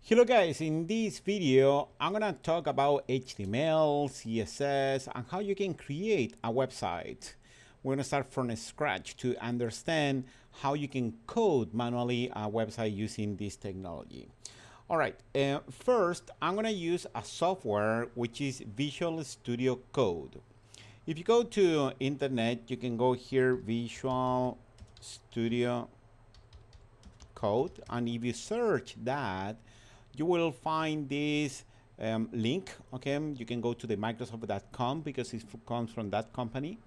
Hello guys, in this video I'm gonna talk about HTML, CSS, and how you can create a website. We're gonna start from scratch to understand how you can code manually a website using this technology. All right, first I'm gonna use a software which is Visual Studio Code. If you go to internet, you can go here, Visual Studio Code, and if you search that, you will find this link. Okay, you can go to the Microsoft.com because it comes from that company.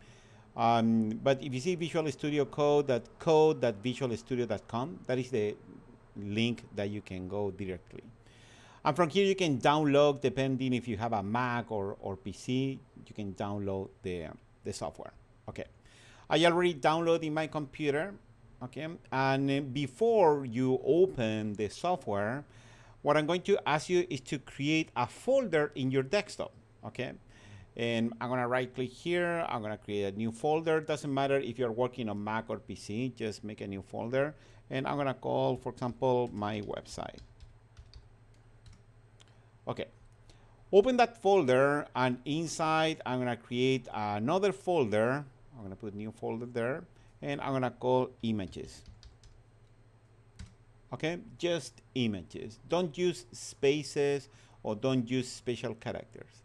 But if you see Visual Studio Code, that code.visualstudio.com, that is the link that you can go directly. And from here, you can download, depending if you have a Mac or PC, you can download the software. Okay, I already downloaded in my computer. Okay, and before you open the software, what I'm going to ask you is to create a folder in your desktop. Okay, and I'm gonna right click here. I'm gonna create a new folder. Doesn't matter if you're working on Mac or PC, just make a new folder. And I'm gonna call, for example, my website. Okay, open that folder, and inside I'm gonna create another folder. I'm gonna put new folder there, and I'm gonna call images. Okay, just images. Don't use spaces or don't use special characters.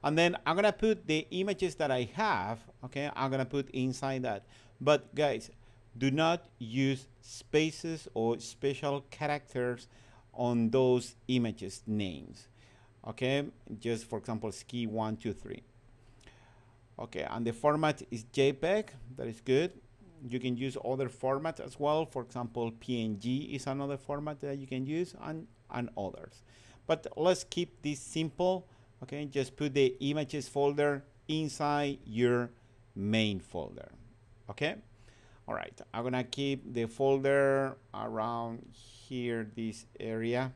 And then I'm gonna put the images that I have. Okay, I'm gonna put inside that. But guys, do not use spaces or special characters on those images names. Okay, just for example, ski 1, 2, 3. Okay, and the format is JPEG. That is good. You can use other formats as well. For example, PNG is another format that you can use, and others. But let's keep this simple. Okay, just put the images folder inside your main folder. Okay, all right. I'm gonna keep the folder around here, this area.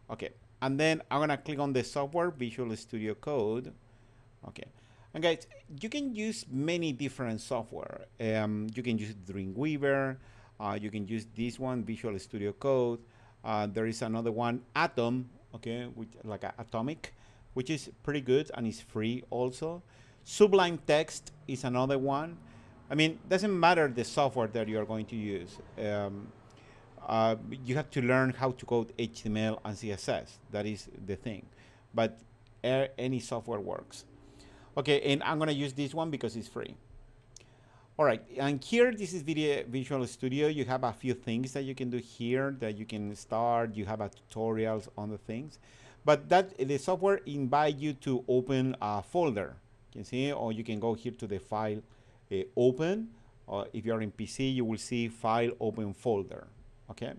Okay, and then I'm gonna click on the software, Visual Studio Code. Okay. And guys, you can use many different software. You can use Dreamweaver. You can use this one, Visual Studio Code. There is another one, Atom, okay, which like Atomic, which is pretty good and is free also. Sublime Text is another one. I mean, doesn't matter the software that you are going to use. You have to learn how to code HTML and CSS. That is the thing. But any software works. Okay, and I'm gonna use this one because it's free. All right, and here, this is Visual Studio. You have a few things that you can do here that you can start. You have tutorials on the things, but that the software invite you to open a folder. You can see, or you can go here to the file, open. Or if you're in PC, you will see file, open folder. Okay.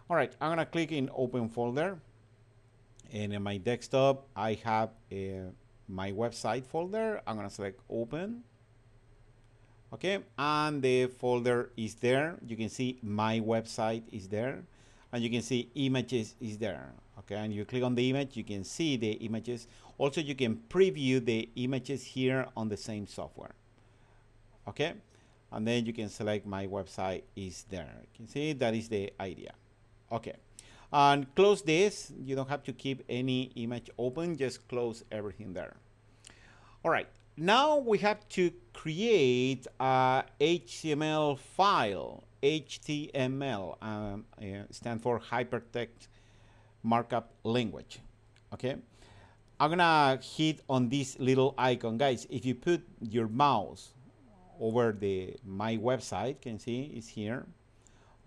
All right, I'm gonna click in open folder, and in my desktop, I have my website folder. I'm gonna select open. Okay, and the folder is there. You can see my website is there, and you can see images is there. Okay, and you click on the image, you can see the images. Also, you can preview the images here on the same software. Okay, and then you can select my website is there. You can see that is the idea. Okay, and close this. You don't have to keep any image open, just close everything there. All right, now we have to create a HTML file. HTML stands for Hypertext Markup Language. Okay, I'm gonna hit on this little icon. Guys, if you put your mouse over my website, you can see it's here.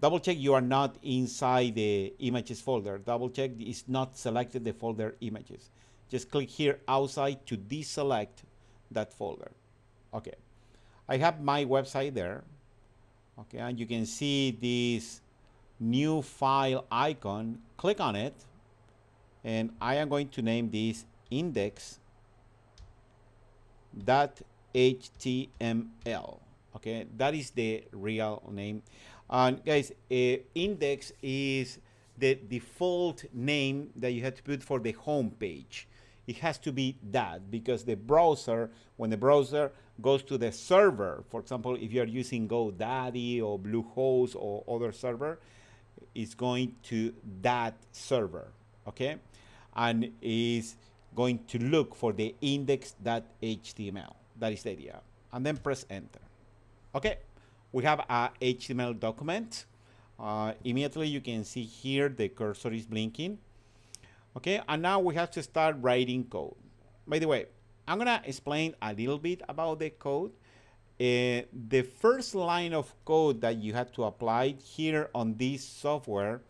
Double check you are not inside the images folder. Double check it's not selected the folder images. Just click here outside to deselect that folder. Okay, I have my website there. Okay, and you can see this new file icon. Click on it, and I am going to name this index.html. Okay, that is the real name. And guys, index is the default name that you have to put for the home page. It has to be that because the browser, when the browser goes to the server, for example, if you're using GoDaddy or Bluehost or other server, it's going to that server. okay? And is going to look for the index.html. That is the idea. And then press enter. Okay, we have a HTML document. Immediately you can see here the cursor is blinking. Okay, and now we have to start writing code. By the way, I'm gonna explain a little bit about the code. The first line of code that you have to apply here on this software,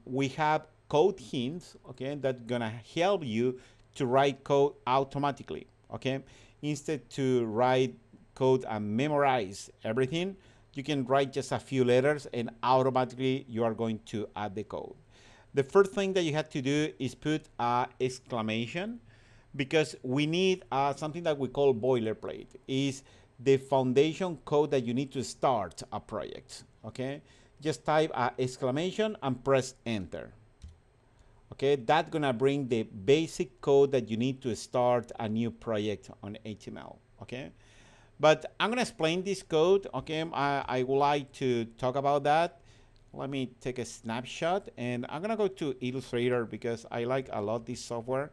we have code hints, okay, that's gonna help you to write code automatically, okay? Instead to write code and memorize everything, you can write just a few letters and automatically you are going to add the code. The first thing that you have to do is put an exclamation, because we need something that we call boilerplate. Is the foundation code that you need to start a project, okay? Just type exclamation and press enter. Okay, that's gonna bring the basic code that you need to start a new project on HTML, okay? But I'm gonna explain this code, okay? I would like to talk about that. Let me take a snapshot, and I'm gonna go to Illustrator because I like a lot this software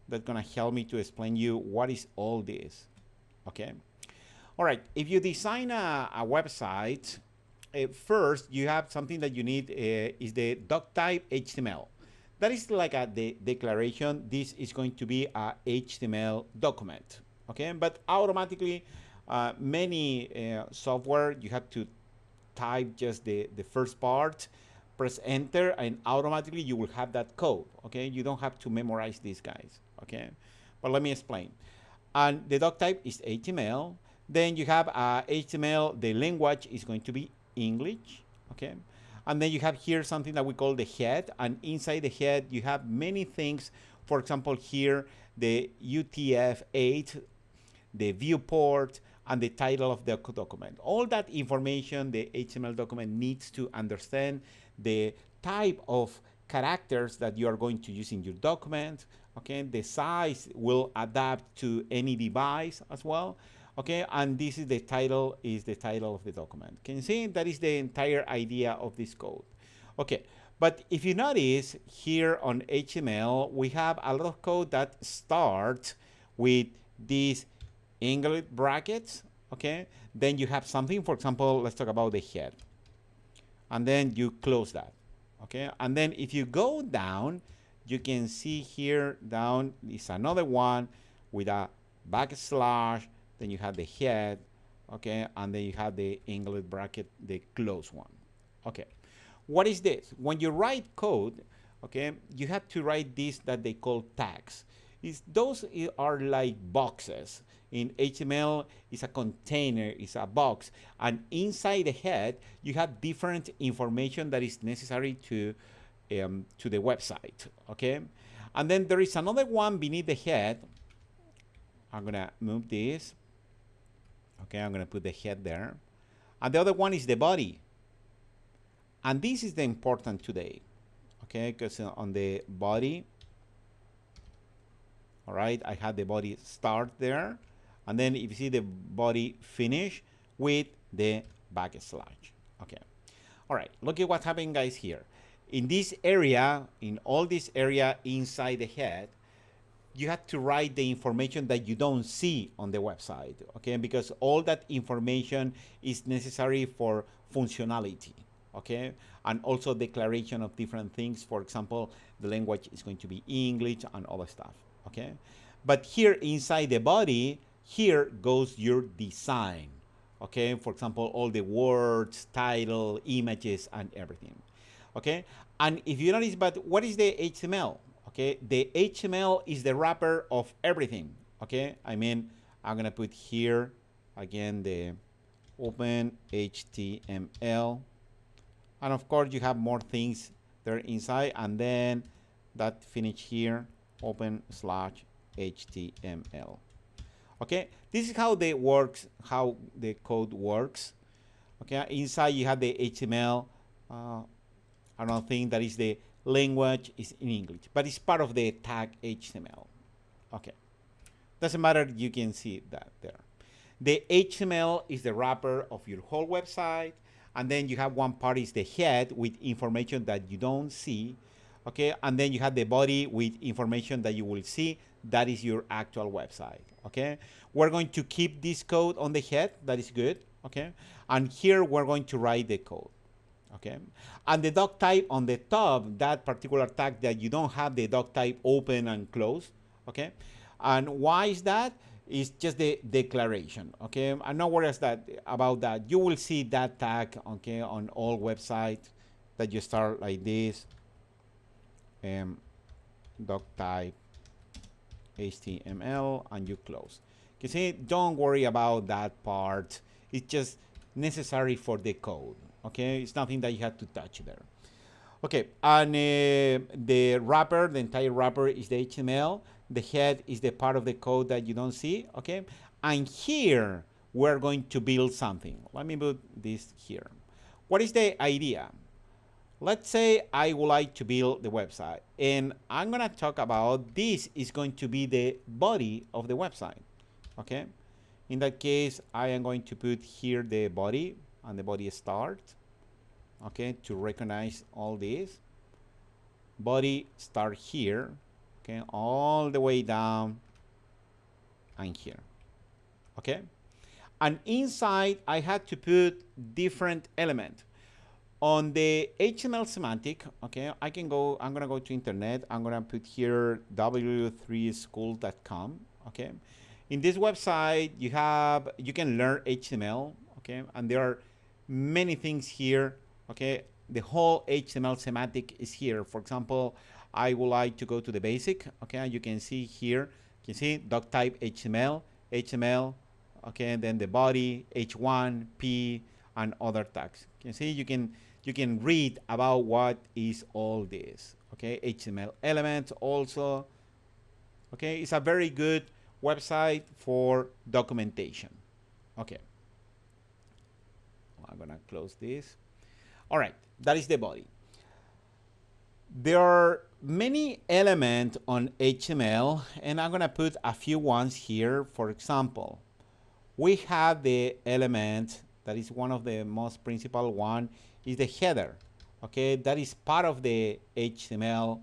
that's gonna help me to explain you what is all this, okay? All right, if you design a website, first you have something that you need is the doc type HTML. That is like the declaration. This is going to be a HTML document, okay? But automatically, many software, you have to type just the first part, press enter, and automatically you will have that code, okay? You don't have to memorize these guys, okay? But let me explain. And the doc type is HTML. Then you have HTML, the language is going to be English, okay? And then you have here something that we call the head, and inside the head you have many things. For example, here the UTF-8, the viewport, and the title of the document. All that information the HTML document needs to understand, the type of characters that you are going to use in your document, okay? The size will adapt to any device as well. Okay, and this is the title of the document. Can you see? That is the entire idea of this code. Okay, but if you notice here on HTML, we have a lot of code that starts with these angle brackets, okay? Then you have something, for example, let's talk about the head. And then you close that, okay? And then if you go down, you can see here down is another one with a backslash. Then you have the head, okay, and then you have the angled bracket, the close one. Okay, what is this? When you write code, okay, you have to write this that they call tags. Those are like boxes. In HTML, it's a container, it's a box, and inside the head, you have different information that is necessary to the website, okay? And then there is another one beneath the head. I'm gonna move this. Okay, I'm gonna put the head there. And the other one is the body. And this is the important today, okay? Because on the body, all right, I had the body start there. And then if you see the body finish with the backslash, okay? All right, look at what's happening, guys, here. In this area, in all this area inside the head, you have to write the information that you don't see on the website, okay? Because all that information is necessary for functionality, okay? And also declaration of different things. For example, the language is going to be English and other stuff, okay? But here inside the body, here goes your design, okay? For example, all the words, title, images, and everything, okay? And if you notice, but what is the HTML? Okay, the HTML is the wrapper of everything, okay? I mean, I'm gonna put here, again, the open HTML. And of course, you have more things there inside, and then that finish here, open slash HTML. Okay, this is how how the code works. Okay, inside you have the HTML, another thing that is the language is in English, but it's part of the tag HTML. Okay, doesn't matter, you can see that there. The HTML is the wrapper of your whole website, and then you have one part is the head with information that you don't see, Okay, and then you have the body with information that you will see. That is your actual website. Okay, we're going to keep this code on the head. That is good. Okay, and here we're going to write the code. Okay, and the doc type on the top, that particular tag that you don't have the doc type open and close. Okay, and why is that? It's just the declaration. Okay, I'm not worried about that. You will see that tag, okay, on all websites that you start like this. Doc type HTML, and you close. You see, don't worry about that part. It's just necessary for the code. Okay, it's nothing that you have to touch there. Okay, and the wrapper, the entire wrapper is the HTML. The head is the part of the code that you don't see. Okay, and here we're going to build something. Let me put this here. What is the idea? Let's say I would like to build the website, and I'm gonna talk about this is going to be the body of the website. Okay, in that case, I am going to put here the body and the body start. Okay, to recognize all this. Body start here. Okay, all the way down and here. Okay, and inside I had to put different elements. On the HTML semantic, okay, I'm gonna go to internet. I'm gonna put here w3school.com. Okay, in this website you can learn HTML. Okay, and there are many things here. Okay, the whole HTML semantic is here. For example, I would like to go to the basic. Okay, and you can see here. You can see doc type HTML, okay, and then the body, H1, P, and other tags. You can see you can read about what is all this. Okay, HTML elements also. Okay, it's a very good website for documentation. Okay, I'm gonna close this. All right, that is the body. There are many elements on HTML, and I'm gonna put a few ones here. For example, we have the element that is one of the most principal one is the header. Okay, that is part of the HTML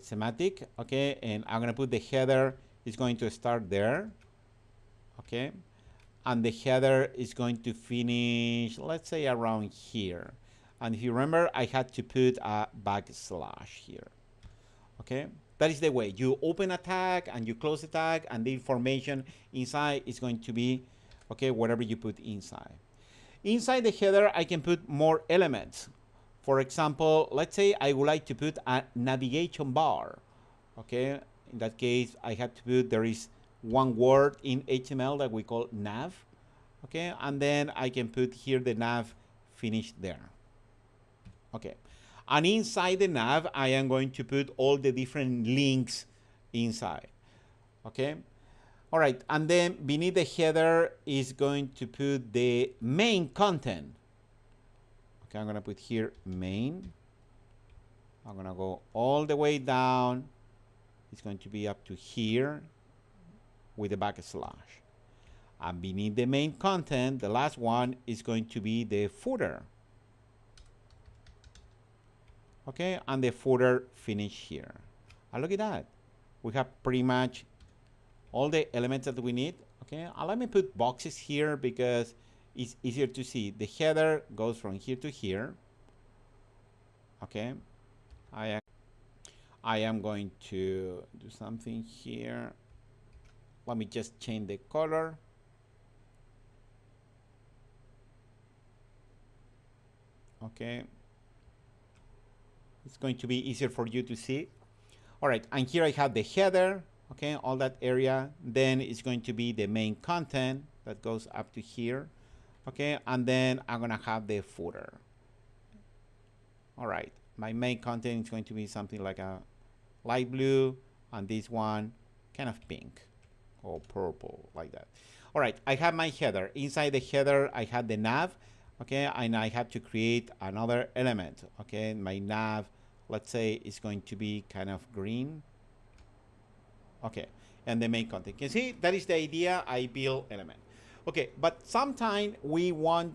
semantic. Okay, and I'm gonna put the header is going to start there. Okay, and the header is going to finish, let's say, around here. And if you remember, I had to put a backslash here. Okay, that is the way you open a tag and you close the tag, and the information inside is going to be, okay, whatever you put inside. Inside the header, I can put more elements. For example, let's say I would like to put a navigation bar. Okay, in that case, I have to put, there is one word in HTML that we call nav. Okay, and then I can put here the nav finished there. Okay, and inside the nav, I am going to put all the different links inside. Okay, all right, and then beneath the header is going to put the main content. Okay, I'm gonna put here main. I'm gonna go all the way down. It's going to be up to here with a backslash. And beneath the main content, the last one is going to be the footer. Okay, and the footer finish here. And look at that. We have pretty much all the elements that we need. Okay, and let me put boxes here because it's easier to see. The header goes from here to here. Okay, I am going to do something here. Let me just change the color. Okay, it's going to be easier for you to see. All right, and here I have the header, okay, all that area. Then it's going to be the main content that goes up to here, okay, and then I'm gonna have the footer. All right, my main content is going to be something like a light blue, and this one kind of pink or purple, like that. All right, I have my header. Inside the header, I have the nav, okay, and I have to create another element, okay. My nav, let's say, is going to be kind of green, okay, and the main content. You can see that is the idea. I build element, okay, but sometimes we want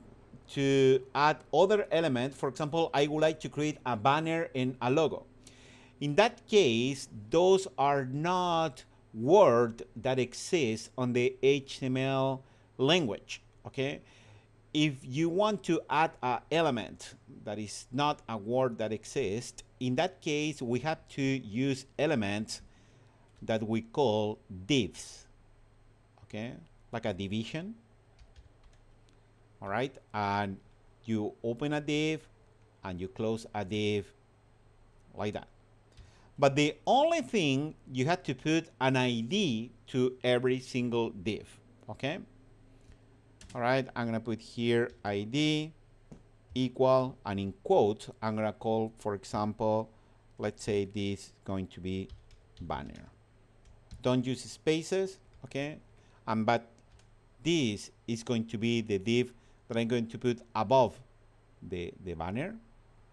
to add other elements. For example, I would like to create a banner and a logo. In that case, those are not words that exist on the HTML language, okay? If you want to add an element that is not a word that exists, in that case, we have to use elements that we call divs, okay? Like a division, all right? And you open a div and you close a div like that. But the only thing, you have to put an ID to every single div, okay? All right, I'm gonna put here ID equal, and in quotes, I'm gonna call, for example, let's say this is going to be banner. Don't use spaces, okay? But this is going to be the div that I'm going to put above the banner,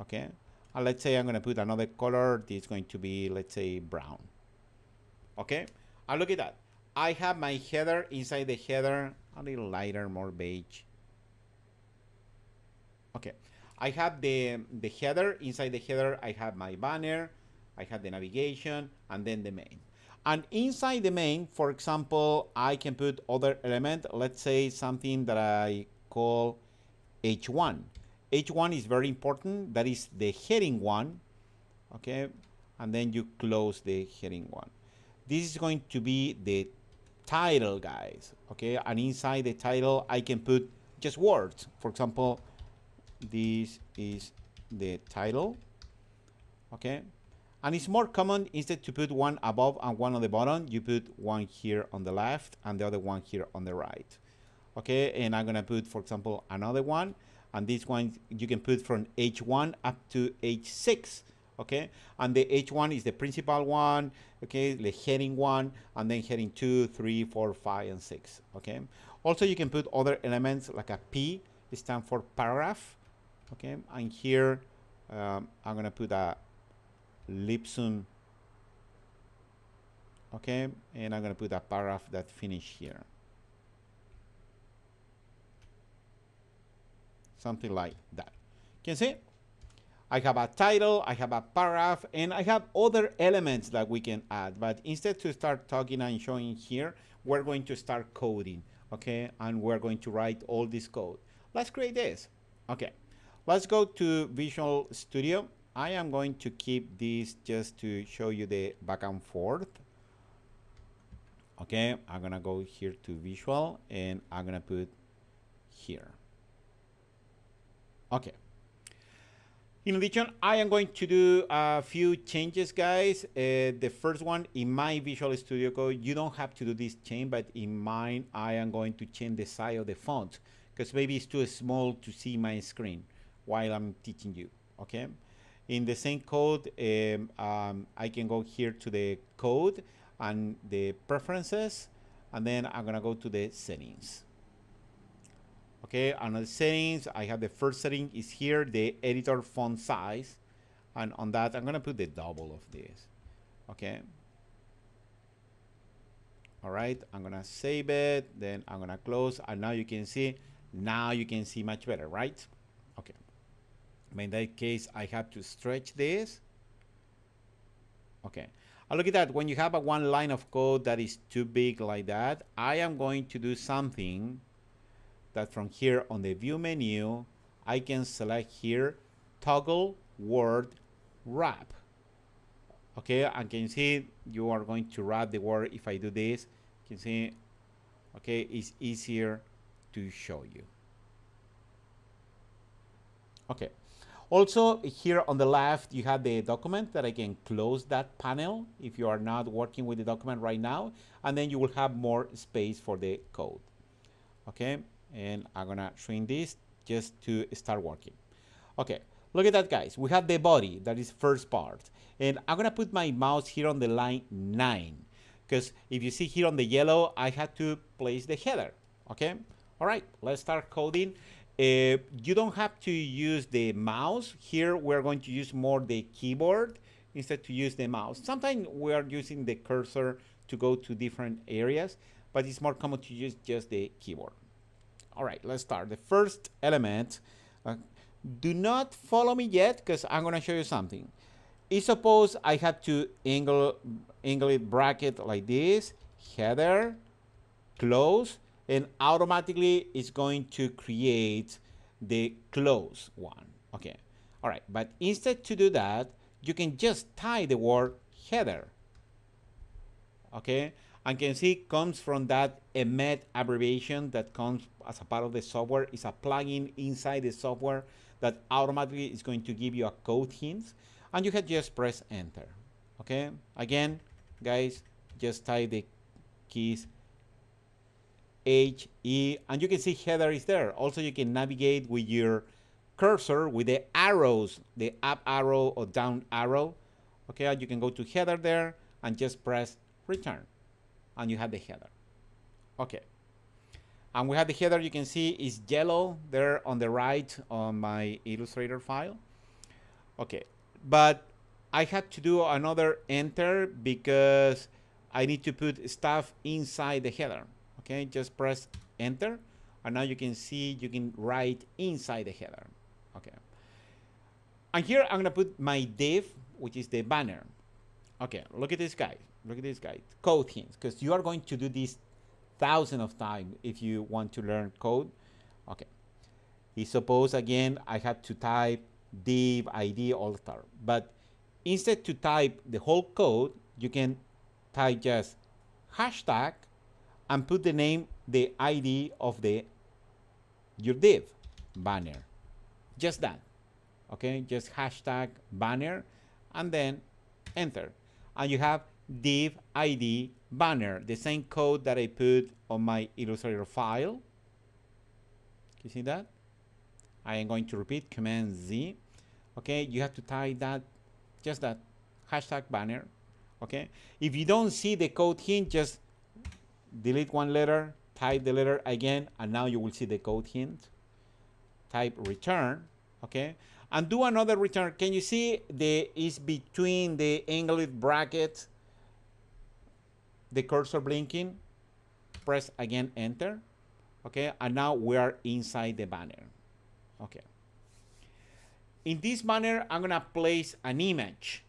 okay? And let's say I'm gonna put another color. This is going to be, let's say, brown, okay? And look at that. I have my header. Inside the header, a little lighter, more beige. Okay, I have the header. Inside the header, I have my banner, I have the navigation, and then the main. And inside the main, for example, I can put other element. Let's say something that I call H1. H1 is very important. That is the heading one, okay? And then you close the heading one. This is going to be the title, guys, okay? And inside the title, I can put just words. For example, this is the title, okay? And it's more common, instead to put one above and one on the bottom, you put one here on the left and the other one here on the right, okay? And I'm gonna put, for example, another one, and this one you can put from H1 up to H6, okay? And the H1 is the principal one, okay? The heading one, and then heading 2, 3, 4, 5, and 6, okay? Also, you can put other elements like a P, it stands for paragraph, okay? And here, I'm gonna put a Lipsum, okay? And I'm gonna put a paragraph that finish here. Something like that. Can you see? I have a title, I have a paragraph, and I have other elements that we can add. But instead to start talking and showing here, we're going to start coding, okay? And we're going to write all this code. Let's create this. Okay, let's go to Visual Studio. I am going to keep this just to show you the back and forth. Okay, I'm gonna go here to Visual, and I'm gonna put here. Okay. In addition, I am going to do a few changes, guys. The first one, in my Visual Studio Code, you don't have to do this change, but in mine, I am going to change the size of the font because maybe it's too small to see my screen while I'm teaching you, okay? In the same code, I can go here to the code and the preferences, and then I'm gonna go to the settings. Okay, under settings, I have the first setting is here, the editor font size. And on that, I'm gonna put the double of this, okay? All right, I'm gonna save it, then I'm gonna close, and now you can see much better, right? Okay, in that case, I have to stretch this. Okay, look at that, when you have a one line of code that is too big like that, I am going to do something that from here on the view menu, I can select here, toggle word wrap. Okay, and can you see you are going to wrap the word. If I do this, you can see, okay, it's easier to show you. Okay, also here on the left, you have the document that I can close that panel if you are not working with the document right now, and then you will have more space for the code. Okay. And I'm gonna shrink this just to start working. Okay, look at that, guys. We have the body, that is first part. And I'm gonna put my mouse here on the line 9. Because if you see here on the yellow, I had to place the header, okay? All right, let's start coding. You don't have to use the mouse. Here, we're going to use more the keyboard instead to use the mouse. Sometimes we are using the cursor to go to different areas, but it's more common to use just the keyboard. All right, let's start. The first element, do not follow me yet because I'm going to show you something. Is suppose I have to angle it bracket like this, header, close, and automatically it's going to create the close one. Okay, all right, but instead to do that, you can just type the word header. Okay, and can see comes from that emet abbreviation that comes as a part of the software. It's a plugin inside the software that automatically is going to give you a code hint, and you can just press enter. Okay, again, guys, just type the keys H, E, and you can see header is there. Also, you can navigate with your cursor with the arrows, the up arrow or down arrow. Okay, and you can go to header there and just press return, and you have the header. Okay, and we have the header. You can see is yellow there on the right on my Illustrator file. Okay, but I had to do another enter because I need to put stuff inside the header. Okay, just press enter, and now you can see you can write inside the header. Okay, and here I'm gonna put my div, which is the banner. Okay, look at this guy. Look at this guy. Code hints, because you are going to do this thousands of times if you want to learn code. Okay, suppose again I have to type div ID all the time, but instead to type the whole code, you can type just hashtag and put the name, the ID of your div banner. Just that. Okay, just hashtag banner and then enter. And you have div ID banner, the same code that I put on my Illustrator file. You see that? I am going to repeat Command Z. Okay, you have to type that, just that, hashtag banner. Okay, if you don't see the code hint, just delete one letter, type the letter again, and now you will see the code hint. Type return, okay, and do another return. Can you see the is between the angled bracket, the cursor blinking? Press again enter, okay, and now we are inside the banner. Okay, in this banner I'm gonna place an image,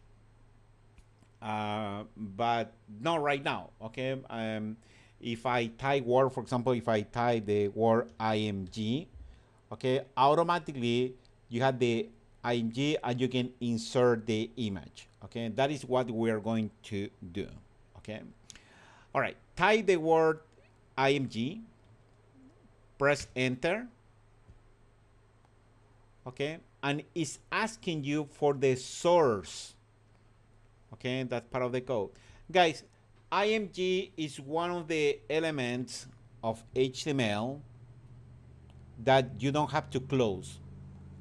but not right now. Okay, if I type word, for example, if I type the word IMG, okay, automatically you have the IMG and you can insert the image. Okay, that is what we are going to do. Okay, all right, type the word IMG, press enter. Okay, and it's asking you for the source. Okay, that's part of the code. Guys, IMG is one of the elements of HTML that you don't have to close.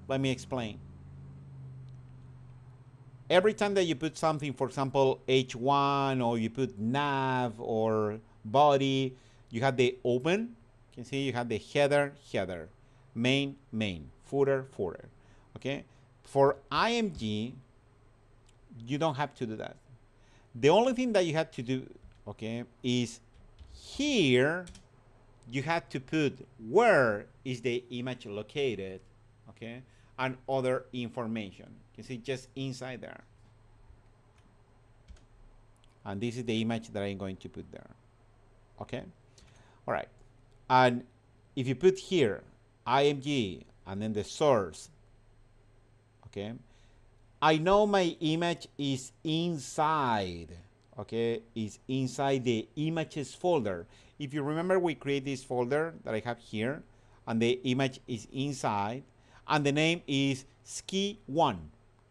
Let me explain. Every time that you put something, for example, H1, or you put nav or body, you have the open. You can see you have the header, header, main, main, footer, footer. Okay, for IMG, you don't have to do that. The only thing that you have to do, okay, is here you have to put where is the image located, okay, and other information. You can see just inside there. And this is the image that I'm going to put there. Okay, all right. And if you put here IMG and then the source, okay, I know my image is inside, okay, is inside the images folder. If you remember, we create this folder that I have here, and the image is inside, and the name is ski1.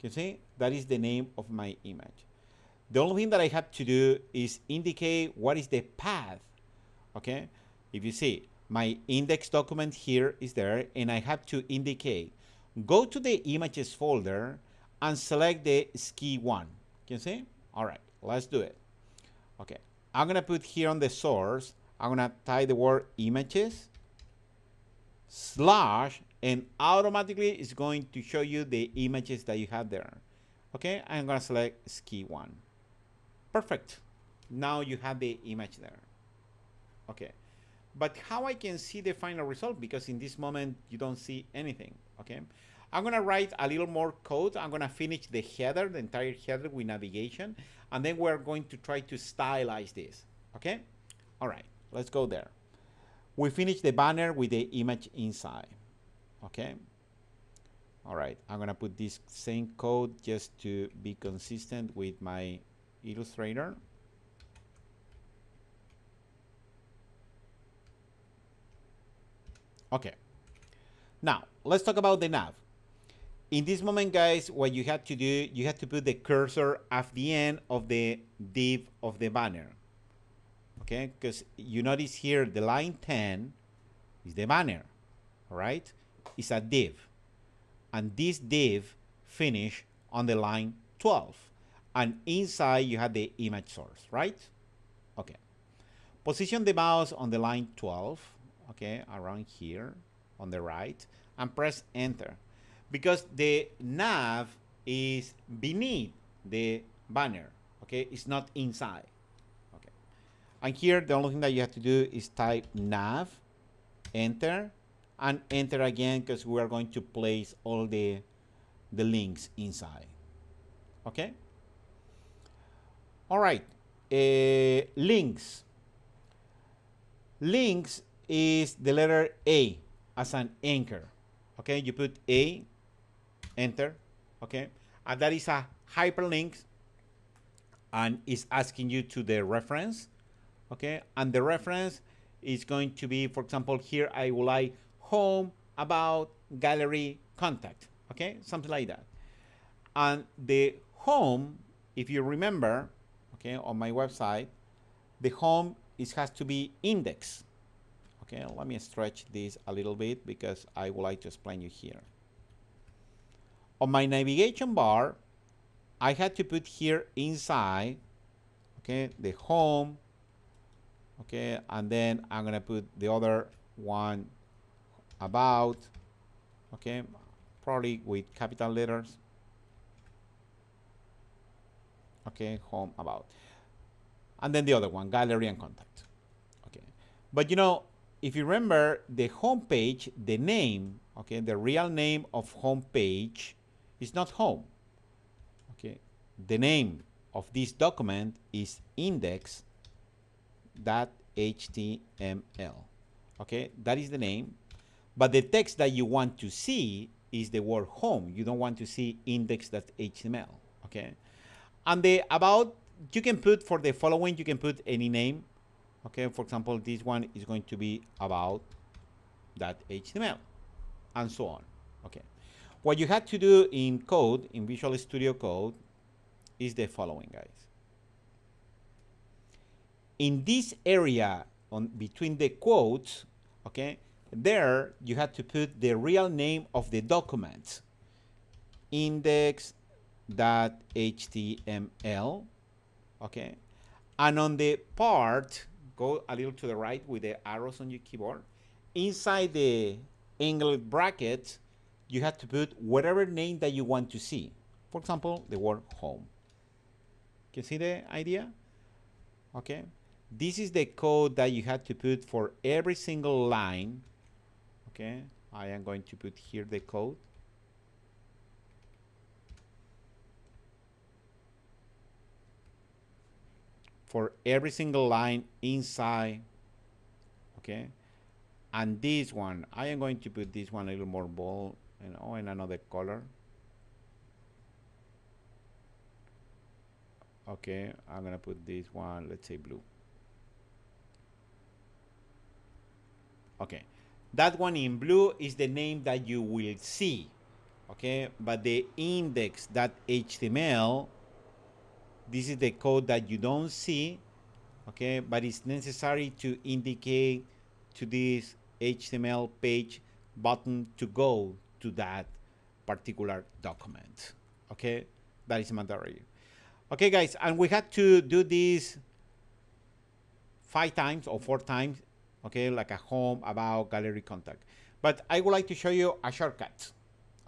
You see, that is the name of my image. The only thing that I have to do is indicate what is the path, okay? If you see, my index document here is there, and I have to indicate, go to the images folder and select the ski1. Can you see? All right, let's do it. Okay, I'm gonna put here on the source, I'm gonna type the word images slash, and automatically it's going to show you the images that you have there. Okay, I'm gonna select ski1. Perfect. Now you have the image there. Okay, But how I can see the final result? Because in this moment, you don't see anything, okay? I'm gonna write a little more code. I'm gonna finish the header, the entire header with navigation, and then we're going to try to stylize this, okay? All right, let's go there. We finished the banner with the image inside, okay? All right, I'm gonna put this same code just to be consistent with my Illustrator. Okay, now let's talk about the nav. In this moment, guys, what you have to do, you have to put the cursor at the end of the div of the banner. Okay, because you notice here the line 10 is the banner, all right? It's a div. And this div finish on the line 12. And inside you have the image source, right? Okay. Position the mouse on the line 12, okay, around here on the right, and press enter. Because the nav is beneath the banner, okay? It's not inside, okay? And here, the only thing that you have to do is type nav, enter, and enter again, because we are going to place all the links inside, okay? All right, links. Links is the letter A as an anchor, okay? You put A, enter, okay? And that is a hyperlink, and it's asking you to the reference, okay? And the reference is going to be, for example, here I will like home, about, gallery, contact, okay? Something like that. And the home, if you remember, okay, on my website, the home has to be index. Okay, let me stretch this a little bit because I would like to explain you here. On my navigation bar, I had to put here inside, okay, the home, okay, and then I'm gonna put the other one about, okay, probably with capital letters, okay, home, about, and then the other one, gallery and contact, okay. But you know, if you remember the home page, the name, okay, the real name of home page is not home, okay. The name of this document is index.html, okay. That is the name, but the text that you want to see is the word home. You don't want to see index.html, okay. And the about, you can put for the following, you can put any name. Okay, for example, this one is going to be about.html, and so on. Okay, what you have to do in code, in Visual Studio Code, is the following, guys. In this area on between the quotes, okay, there you have to put the real name of the document, index.html, okay, and on the part, go a little to the right with the arrows on your keyboard. Inside the angled bracket, you have to put whatever name that you want to see. For example, the word home. Can you see the idea? Okay. This is the code that you have to put for every single line. Okay. I am going to put here the code. For every single line inside, okay? And this one, I am going to put this one a little more bold and in another color. Okay, I'm gonna put this one, let's say blue. Okay, that one in blue is the name that you will see, okay? But the index.html, this is the code that you don't see, okay, but it's necessary to indicate to this HTML page button to go to that particular document, okay? That is mandatory. Okay, guys, and we had to do this 5 times or 4 times, okay, like a home, about, gallery, contact. But I would like to show you a shortcut,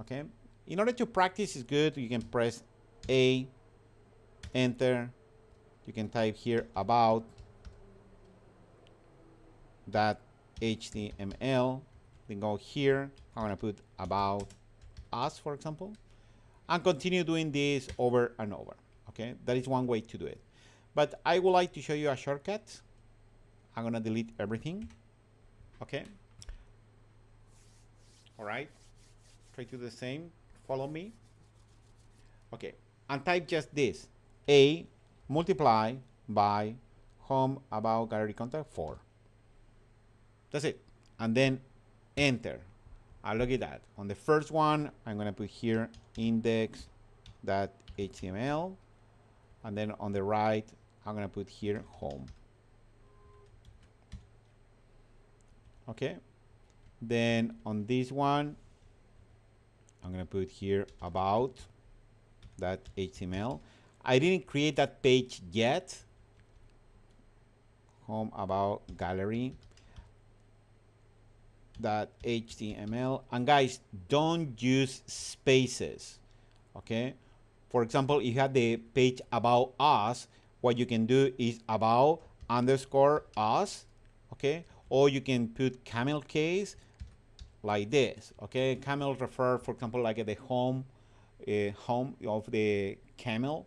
okay? In order to practice is good, you can press A, enter, you can type here about that HTML, then go here. I'm gonna put about us, for example, and continue doing this over and over. Okay, that is one way to do it. But I would like to show you a shortcut. I'm gonna delete everything. Okay. All right. Try to do the same. Follow me. Okay. And type just this: A multiply by home about gallery contact 4. That's it. And then enter. And look at that. On the first one, I'm gonna put here index.html, and then on the right, I'm gonna put here home. Okay. Then on this one, I'm gonna put here about.html. I didn't create that page yet. Home about gallery .html. And guys, don't use spaces. Okay. For example, if you have the page about us, what you can do is about underscore us. Okay. Or you can put camel case like this. Okay. Camel refer, for example, like the home of the camel.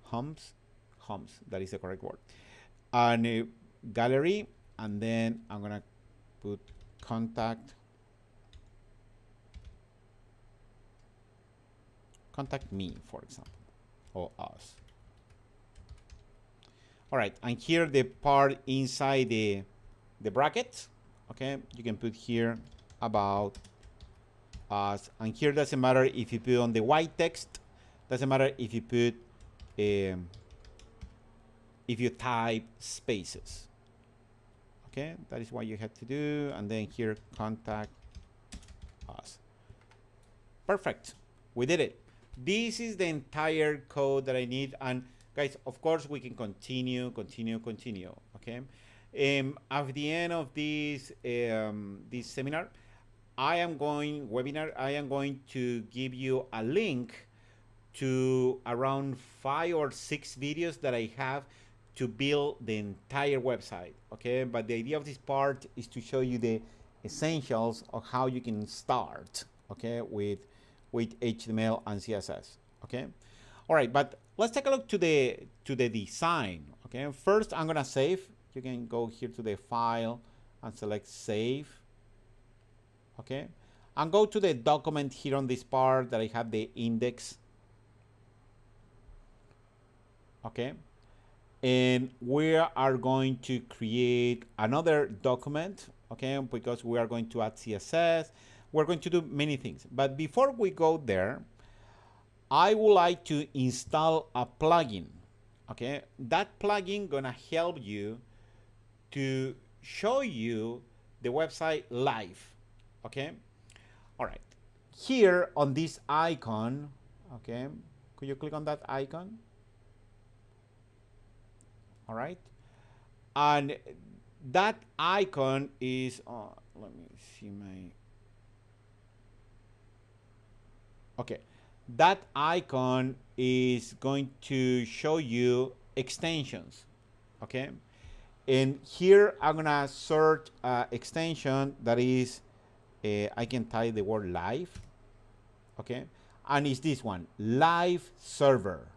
Humps, that is the correct word. And gallery, and then I'm gonna put contact me, for example, or us. All right, and here the part inside the bracket. Okay, you can put here about us, and here doesn't matter if you put on the white text. Doesn't matter if you put if you type spaces. Okay, that is what you have to do. And then here, contact us. Perfect. We did it. This is the entire code that I need. And guys, of course, we can continue. Okay. At the end of this this seminar, I am going to give you a link to around 5 or 6 videos that I have to build the entire website. Okay, but the idea of this part is to show you the essentials of how you can start, okay, with HTML and CSS. Okay, all right, but let's take a look to the design. Okay, first I'm gonna save. You can go here to the file and select save. Okay, and go to the document here on this part that I have the index. Okay, and we are going to create another document, okay, because we are going to add CSS. We're going to do many things, but before we go there, I would like to install a plugin. Okay, that plugin gonna help you to show you the website live. Okay, all right, here on this icon. Okay, could you click on that icon? All right, and that icon is let me see my okay, that icon is going to show you extensions. Okay, and here I'm gonna search extension that is I can type the word live. Okay, and it's this one, live server.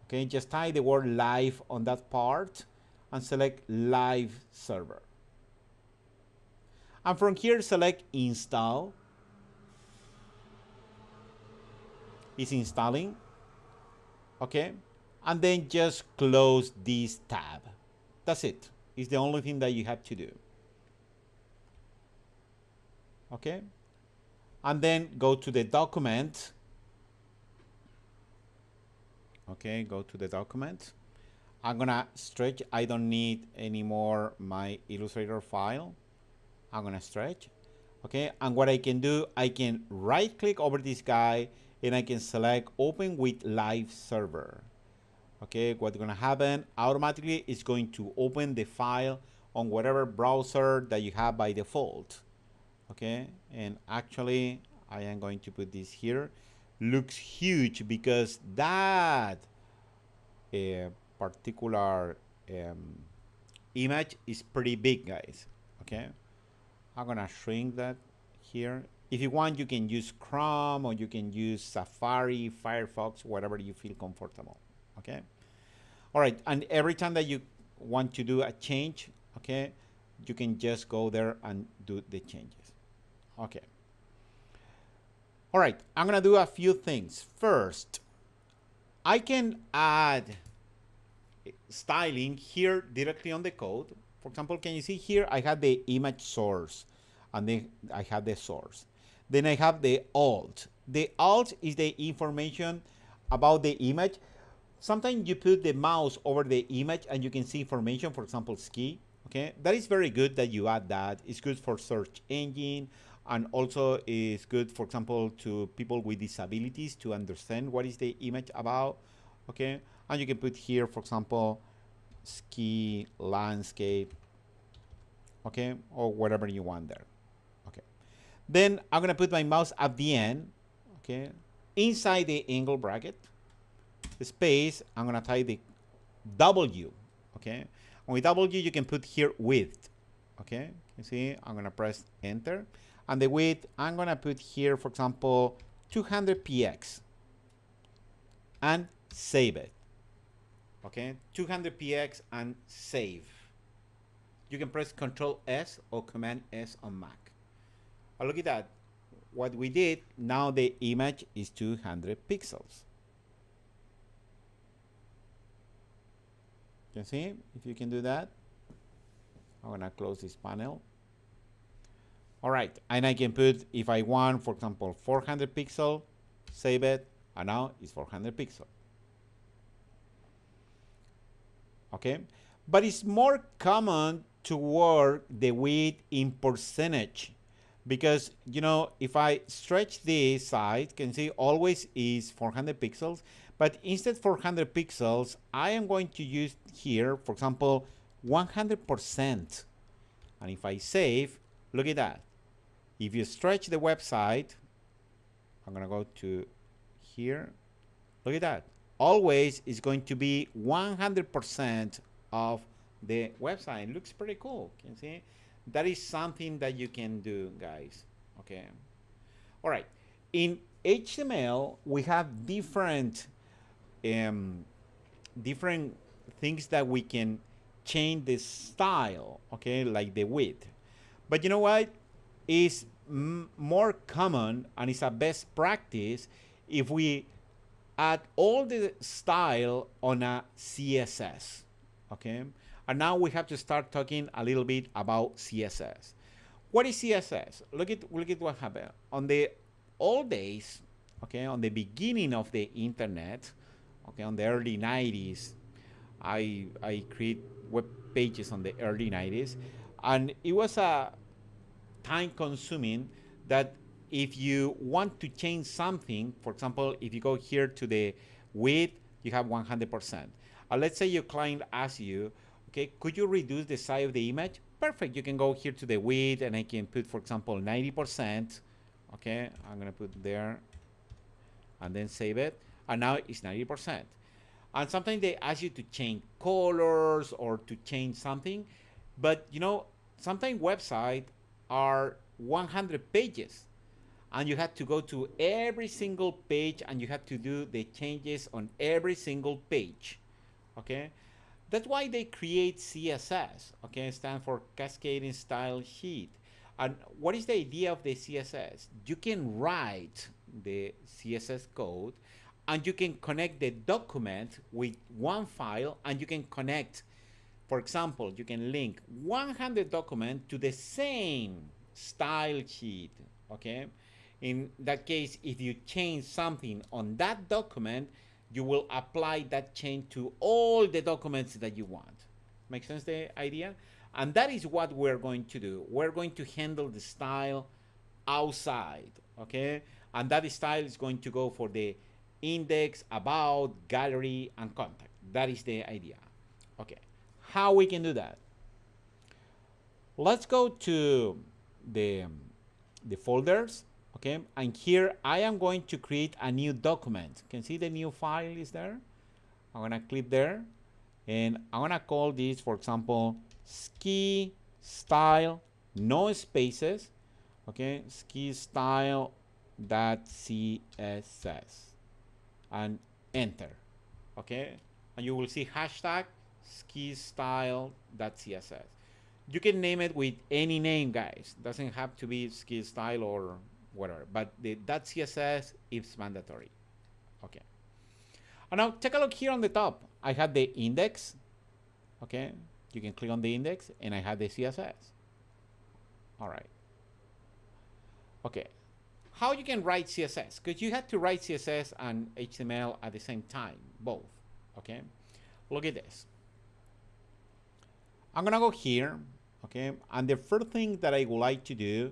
Okay, just type the word live on that part and select live server. And from here, select install. It's installing. Okay, and then just close this tab. That's it. It's the only thing that you have to do. Okay, and then go to the document. Okay, go to the document. I'm gonna stretch. I don't need anymore my Illustrator file. I'm gonna stretch. Okay, and what I can do, I can right click over this guy and I can select open with live server. Okay, what's gonna happen automatically is going to open the file on whatever browser that you have by default. Okay, and actually I am going to put this here. Looks huge because that particular image is pretty big, guys. Okay, I'm gonna shrink that here. If you want, you can use Chrome or you can use Safari, Firefox, whatever you feel comfortable. Okay. All right, and every time that you want to do a change, okay, you can just go there and do the changes. Okay. All right, I'm gonna do a few things. First, I can add styling here directly on the code. For example, can you see here I have the image source and then I have the source. Then I have the alt. The alt is the information about the image. Sometimes you put the mouse over the image and you can see information, for example, ski. Okay, that is very good that you add that. It's good for search engine, and also is good, for example, to people with disabilities to understand what is the image about. Okay, and you can put here, for example, ski landscape. Okay, or whatever you want there. Okay, then I'm gonna put my mouse at the end. Okay, inside the angle bracket, the space. I'm gonna type the W. Okay, and with W you can put here width. Okay, you see, I'm gonna press enter, and the width I'm gonna put here, for example, 200 px, and save it. Okay, 200 px and save. You can press Control S or Command S on Mac. Oh, look at that. What we did, now the image is 200 pixels. You can see if you can do that. I'm gonna close this panel. All right, and I can put, if I want, for example, 400 pixel, save it, and now it's 400 pixel. Okay, but it's more common to work the width in percentage, because, you know, if I stretch this side, you can see always is 400 pixels, but instead 400 pixels, I am going to use here, for example, 100%. And if I save, look at that. If you stretch the website, I'm gonna go to here, look at that. Always is going to be 100% of the website. It looks pretty cool. Can you see? That is something that you can do, guys. Okay. All right. In HTML, we have different things that we can change the style. Okay, like the width. But you know what? It's more common and it's a best practice if we add all the style on a CSS. Okay. And now we have to start talking a little bit about CSS. What is CSS? Look at what happened. On the old days, okay, on the beginning of the internet, okay, on the early 90s, I create web pages on the early 90s, and it was a time consuming that if you want to change something, for example, if you go here to the width, you have 100%. Let's say your client asks you, okay, could you reduce the size of the image? Perfect. You can go here to the width and I can put, for example, 90%. Okay, I'm going to put there and then save it. And now it's 90%. And sometimes they ask you to change colors or to change something. But, you know, sometimes websites are 100 pages. And you have to go to every single page and you have to do the changes on every single page. Okay? That's why they create CSS, okay? Stand for Cascading Style Sheet. And what is the idea of the CSS? You can write the CSS code and you can connect the document with one file and you can connect, for example, you can link 100 documents to the same style sheet, okay? In that case, if you change something on that document, you will apply that change to all the documents that you want. Make sense the idea? And that is what we're going to do. We're going to handle the style outside, okay? And that style is going to go for the index, about, gallery, and contact. That is the idea. Okay, how we can do that? Let's go to the folders. Okay, and here I am going to create a new document. Can see the new file is there? I'm gonna click there and I'm gonna call this, for example, ski style no spaces, okay, ski style dot css, and enter, okay, and you will see hashtag ski style dot css. You can name it with any name, guys. Doesn't have to be ski style or whatever, but the .css is mandatory. Okay. And now take a look here on the top. I have the index. Okay. You can click on the index, and I have the CSS. All right. Okay. How you can write CSS? Because you have to write CSS and HTML at the same time, both. Okay. Look at this. I'm gonna go here. Okay. And the first thing that I would like to do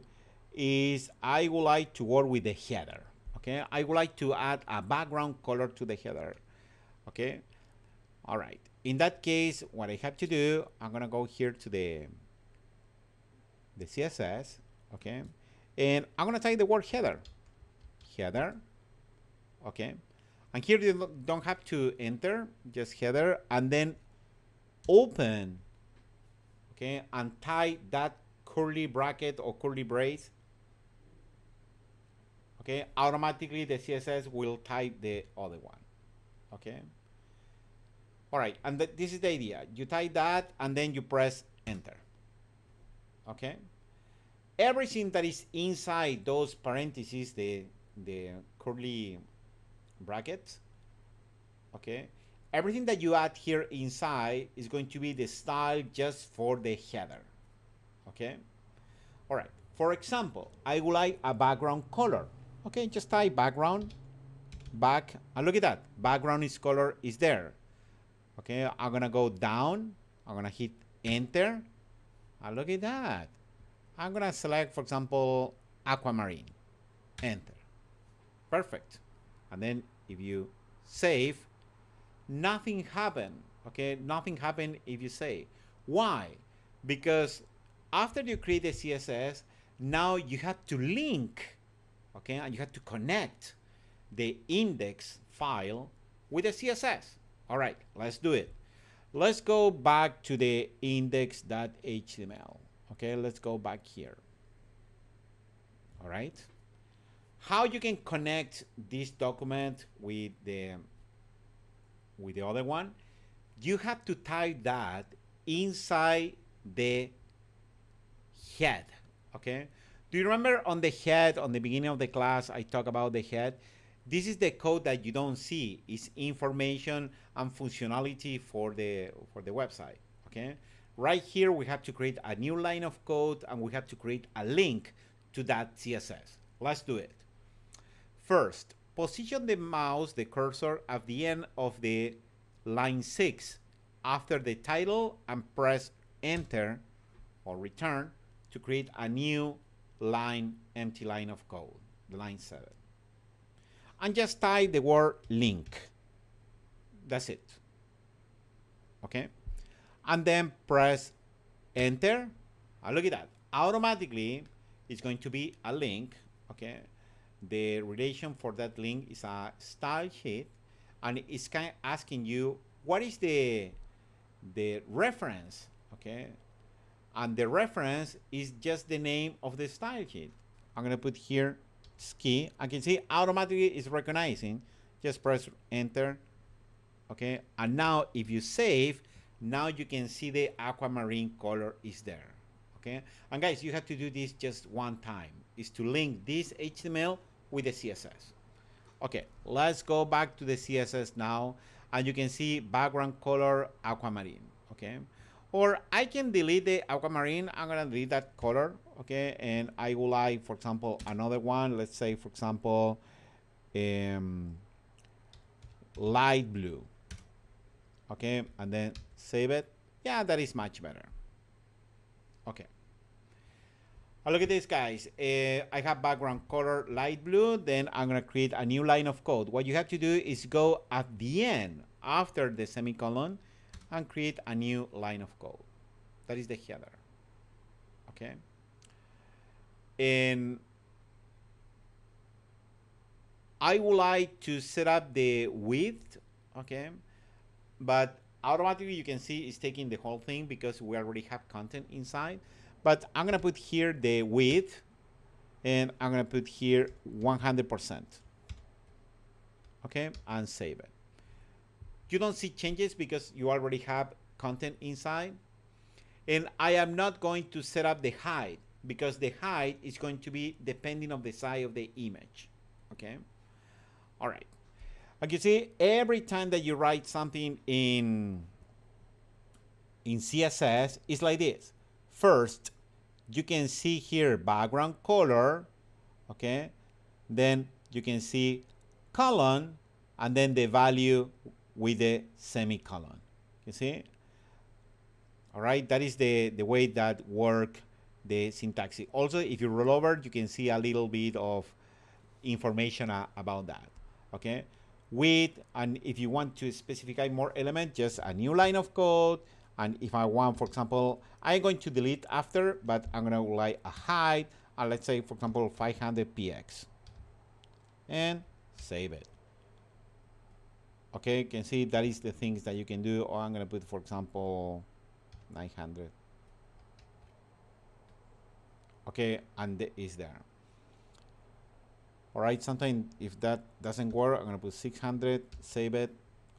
is I would like to work with the header. Okay. I would like to add a background color to the header. Okay. All right. In that case, what I have to do, I'm gonna go here to the CSS, okay, and I'm gonna type the word header, okay, and here you don't have to enter, just header, and then open, okay, and type that curly bracket or curly brace, okay. Automatically the CSS will type the other one, okay. All right, and this is the idea. You type that, and then you press enter. Okay. Everything that is inside those parentheses, the curly brackets, okay. Everything that you add here inside is going to be the style just for the header. Okay. All right. For example, I would like a background color. Okay, just type background, and look at that. Background is color is there. Okay, I'm gonna go down, I'm gonna hit enter, and look at that. I'm gonna select, for example, aquamarine, enter. Perfect. And then if you save, nothing happened, okay? Nothing happened if you save. Why? Because after you create the CSS, now you have to link, okay? And you have to connect the index file with the CSS. All right, let's do it. Let's go back to the index.html. Okay, let's go back here. All right. How you can connect this document with the other one? You have to type that inside the head. Okay. Do you remember on the head, on the beginning of the class, I talked about the head? This is the code that you don't see. It's information and functionality for the website. Okay. Right here, we have to create a new line of code, and we have to create a link to that CSS. Let's do it. First, position the mouse, the cursor, at the end of the line 6 after the title, and press enter or return to create a new line, empty line of code, the line 7. And just type the word link. That's it. Okay. And then press enter. Look at that. Automatically, it's going to be a link. Okay. The relation for that link is a style sheet, and it's kind of asking you what is the reference. Okay. And the reference is just the name of the style sheet. I'm gonna put here ski. I can see automatically it's recognizing. Just press enter. Okay, and now if you save, now you can see the aquamarine color is there. Okay, and guys, you have to do this just one time, is to link this HTML with the CSS. Okay, let's go back to the CSS now, and you can see background color aquamarine. Okay, or I can delete the aquamarine. I'm gonna delete that color. Okay, and I will like, for example, another one. Let's say, for example, light blue. Okay, and then save it. Yeah, that is much better. Okay. Look at this, guys. I have background color light blue. Then I'm gonna create a new line of code. What you have to do is go at the end after the semicolon and create a new line of code. That is the header. Okay. And I would like to set up the width. Okay. But automatically you can see it's taking the whole thing because we already have content inside. But I'm gonna put here the width, and I'm gonna put here 100%. Okay, and save it. You don't see changes because you already have content inside. And I am not going to set up the height because the height is going to be depending on the size of the image. Okay. All right. Like you see, every time that you write something in CSS, it's like this. First, you can see here background color, okay? Then you can see colon, and then the value with the semicolon. You see? All right, that is the way that work the syntax. Also, if you roll over, you can see a little bit of information about that, okay? With, and if you want to specify more elements, just a new line of code. And if I want, for example, I'm going to delete after, but I'm going to like a height, and let's say, for example, 500 px, and save it. Okay, you can see that is the things that you can do. Or I'm going to put, for example, 900. Okay, and it is there. All right, sometimes if that doesn't work, I'm going to put 600, save it.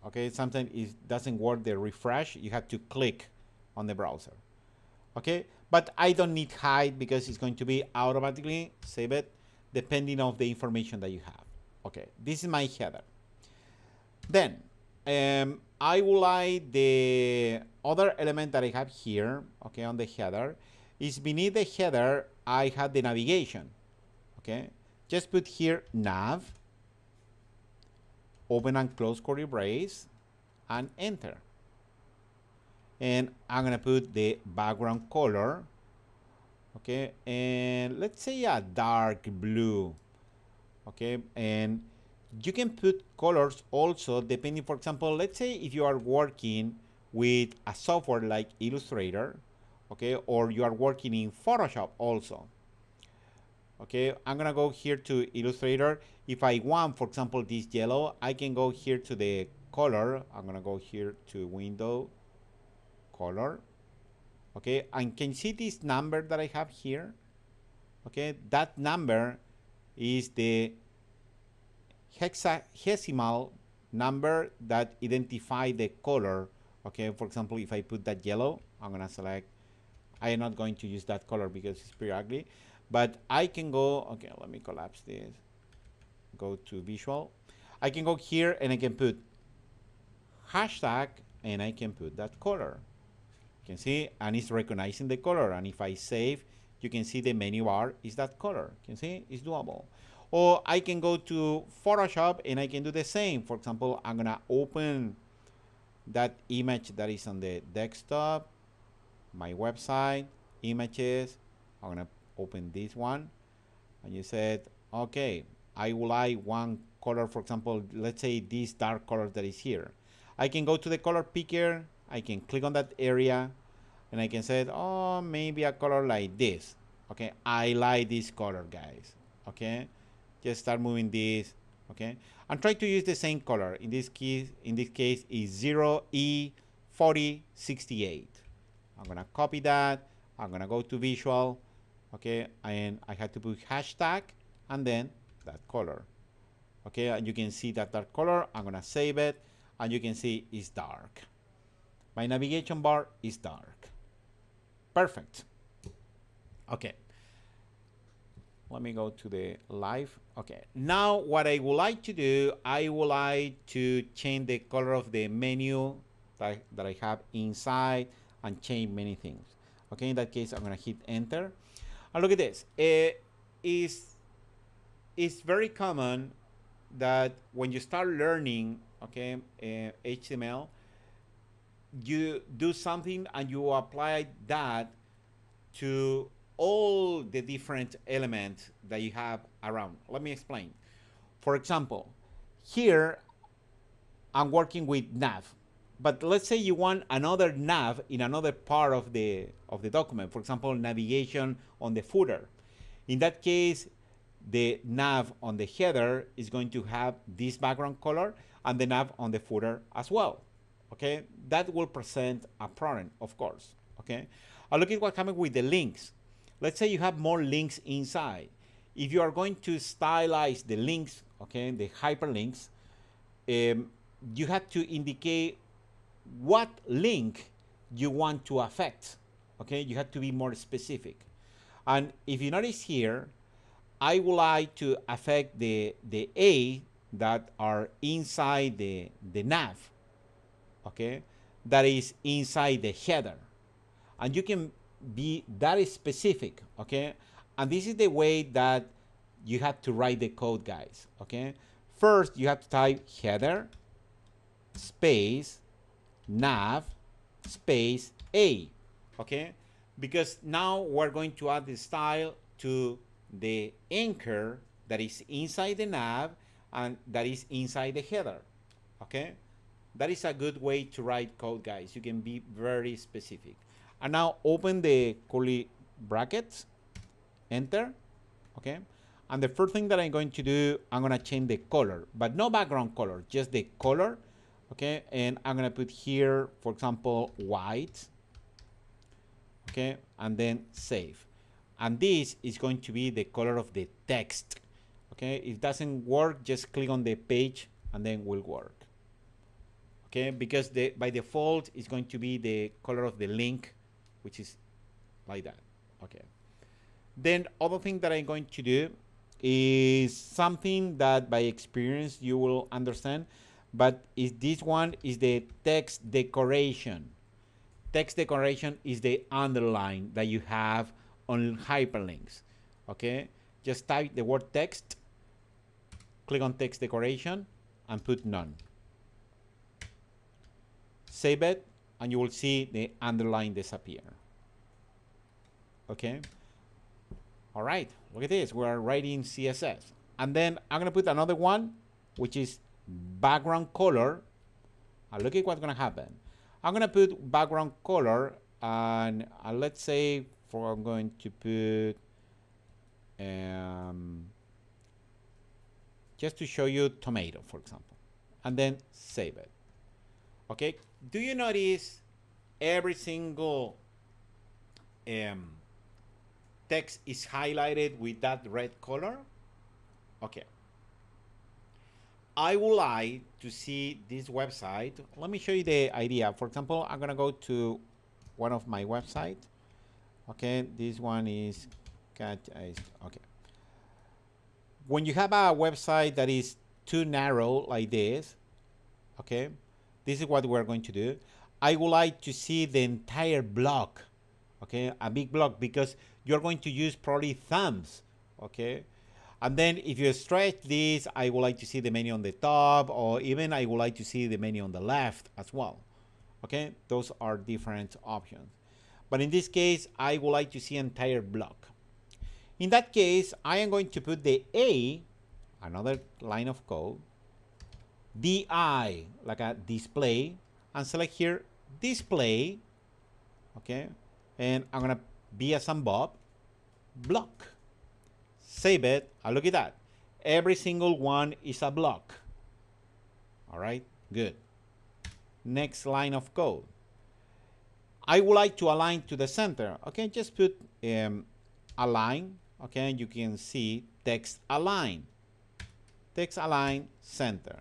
Okay, sometimes if it doesn't work, the refresh, you have to click on the browser. Okay, but I don't need hide because it's going to be automatically save it depending on the information that you have. Okay, this is my header. Then I would like the other element that I have here, okay, on the header, is beneath the header, I have the navigation. Okay, just put here nav, open and close curly brace, and enter. And I'm gonna put the background color, okay, and let's say a dark blue, okay, and you can put colors also depending, for example, let's say if you are working with a software like Illustrator, okay, or you are working in Photoshop also. Okay, I'm gonna go here to Illustrator. If I want, for example, this yellow, I can go here to the color. I'm gonna go here to window, color. Okay, and can you see this number that I have here? Okay, that number is the hexadecimal number that identify the color. Okay, for example, if I put that yellow, I'm gonna select, I am not going to use that color because it's pretty ugly, but I can go, okay, let me collapse this, go to visual. I can go here and I can put hashtag and I can put that color. You can see, and it's recognizing the color. And if I save, you can see the menu bar is that color. You can see it's doable. Or I can go to Photoshop and I can do the same. For example, I'm gonna open that image that is on the desktop, my website, images. I'm gonna open this one, and you said, okay, I would like one color, for example, let's say this dark color that is here. I can go to the color picker, I can click on that area, and I can say, oh, maybe a color like this. Okay, I like this color, guys. Okay, just start moving this. Okay, and try to use the same color. In this case is 0E4068. I'm gonna copy that. I'm gonna go to visual. Okay, and I have to put hashtag and then that color. Okay, and you can see that dark color. I'm gonna save it, and you can see it's dark. My navigation bar is dark. Perfect. Okay. Let me go to the live. Okay. Now what I would like to do, I would like to change the color of the menu that I have inside and change many things. Okay, in that case, I'm gonna hit enter. And look at this. It's very common that when you start learning, okay, HTML, you do something and you apply that to all the different elements that you have around. Let me explain. For example, here I'm working with nav, but let's say you want another nav in another part of the document. For example, navigation on the footer. In that case, the nav on the header is going to have this background color and the nav on the footer as well. Okay, that will present a problem, of course. Okay, look at what happened with the links. let's say you have more links inside. If you are going to stylize the links, okay, the hyperlinks, you have to indicate what link you want to affect. Okay, you have to be more specific. And if you notice here, I would like to affect the A that are inside the nav, okay, that is inside the header. And you can be that specific, okay? And this is the way that you have to write the code, guys, okay? First, you have to type header, space, nav, space, A, okay? Because now we're going to add the style to the anchor that is inside the nav and that is inside the header, okay? That is a good way to write code, guys. You can be very specific. And now open the curly brackets, enter, okay? And the first thing that I'm going to do, I'm gonna change the color, but no background color, just the color, okay? And I'm gonna put here, for example, white, okay? And then save. And this is going to be the color of the text, okay? If it doesn't work, just click on the page and then will work. Okay, because by default it's going to be the color of the link, which is like that. Okay. Then other thing that I'm going to do is something that by experience you will understand, but this one is the text decoration. Text decoration is the underline that you have on hyperlinks. Okay, just type the word text, click on text decoration, and put none. Save it, and you will see the underline disappear. Okay. All right. Look at this. We are writing CSS, and then I'm gonna put another one, which is background color. And look at what's gonna happen. I'm gonna put background color, and let's say I'm going to put just to show you tomato, for example, and then save it. Okay, do you notice every single text is highlighted with that red color? Okay. I would like to see this website. Let me show you the idea. For example, I'm gonna go to one of my websites. Okay, this one is okay. When you have a website that is too narrow like this, okay, this is what we're going to do. I would like to see the entire block, okay, a big block, because you're going to use probably thumbs, okay? And then if you stretch this, I would like to see the menu on the top, or even I would like to see the menu on the left as well, okay? Those are different options. But in this case, I would like to see entire block. In that case, I am going to put the A, another line of code, DI, like a display, and select here display, okay, and I'm gonna be a some Bob block. Save it, and look at that. Every single one is a block. All right, good. Next line of code. I would like to align to the center. Okay, just put align. Okay, and you can see text align. Text align center.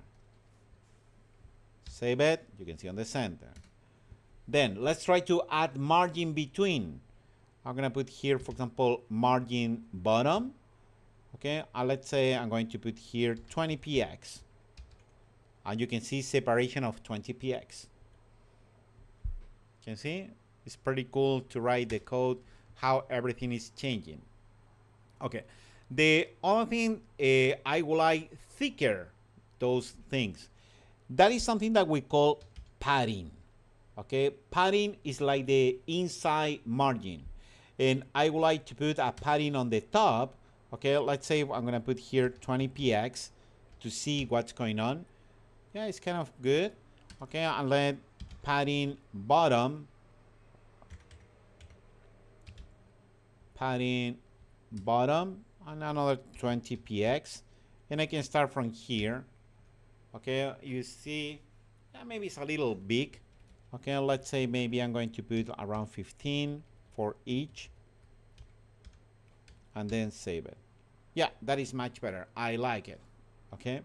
Save it, you can see on the center. Then let's try to add margin between. I'm gonna put here, for example, margin bottom. Okay, and let's say I'm going to put here 20px. And you can see separation of 20px. You can see? It's pretty cool to write the code, how everything is changing. Okay, the other thing, I would like thicker those things. That is something that we call padding. Okay, padding is like the inside margin. And I would like to put a padding on the top. Okay, let's say I'm gonna put here 20px to see what's going on. Yeah, it's kind of good. Okay, and let padding bottom. Padding bottom and another 20px. And I can start from here. Okay, you see, maybe it's a little big. Okay, let's say maybe I'm going to put around 15 for each. and then save it. Yeah, that is much better. I like it. Okay,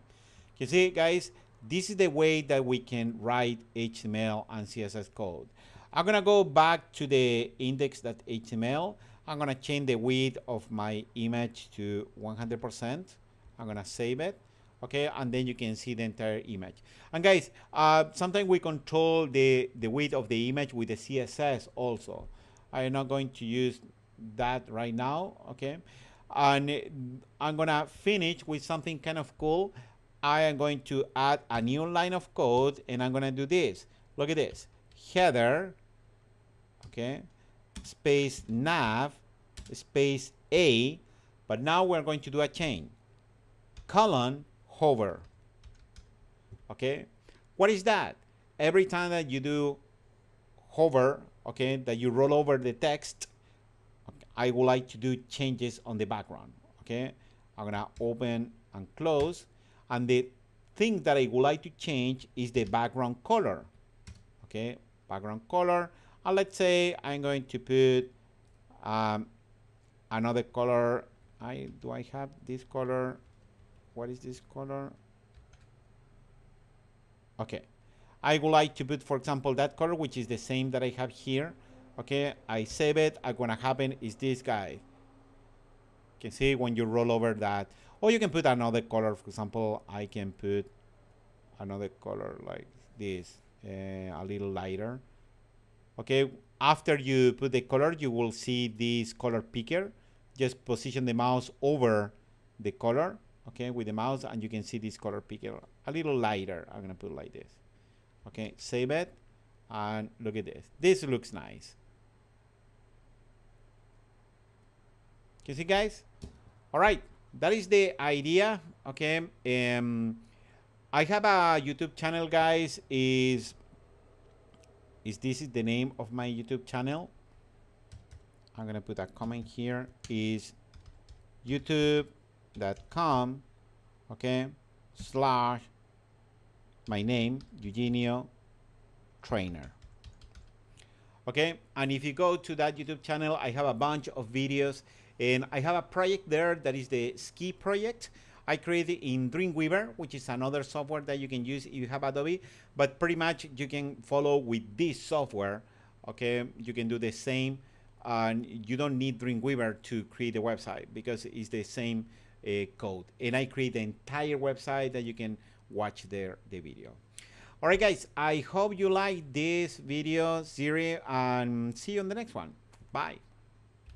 you see, guys, this is the way that we can write HTML and CSS code. I'm gonna go back to the index.html. I'm gonna change the width of my image to 100%. I'm gonna save it. Okay, and then you can see the entire image. And guys, sometimes we control the width of the image with the CSS also. I'm not going to use that right now. Okay, and I'm gonna finish with something kind of cool. I am going to add a new line of code, and I'm gonna do this. Look at this, header, okay, space nav, space A, but now we're going to do a change, colon, hover. Okay, what is that? Every time that you do hover, okay, that you roll over the text, okay, I would like to do changes on the background. Okay, I'm gonna open and close, and the thing that I would like to change is the background color. Okay, background color, and let's say I'm going to put another color. Do I have this color? What is this color? Okay, I would like to put, for example, that color, which is the same that I have here. Okay, I save it. What's gonna happen is this guy. You can see when you roll over that, or you can put another color. For example, I can put another color like this, a little lighter. Okay, after you put the color, you will see this color picker. Just position the mouse over the color, okay, with the mouse, and you can see this color picker a little lighter. I'm gonna put it like this. Okay, save it, and look at this. This looks nice. You see, guys? All right, that is the idea. Okay, I have a YouTube channel, guys. This is the name of my YouTube channel. I'm gonna put a comment here. Is youtube.com, okay, / my name, Eugenio Trainer. Okay, and if you go to that YouTube channel, I have a bunch of videos, and I have a project there that is the ski project. I created in Dreamweaver, which is another software that you can use if you have Adobe, but pretty much you can follow with this software. Okay, you can do the same, and you don't need Dreamweaver to create a website because it's the same code. And I create the entire website that you can watch there the video. All right, guys, I hope you like this video series, and see you on the next one. Bye.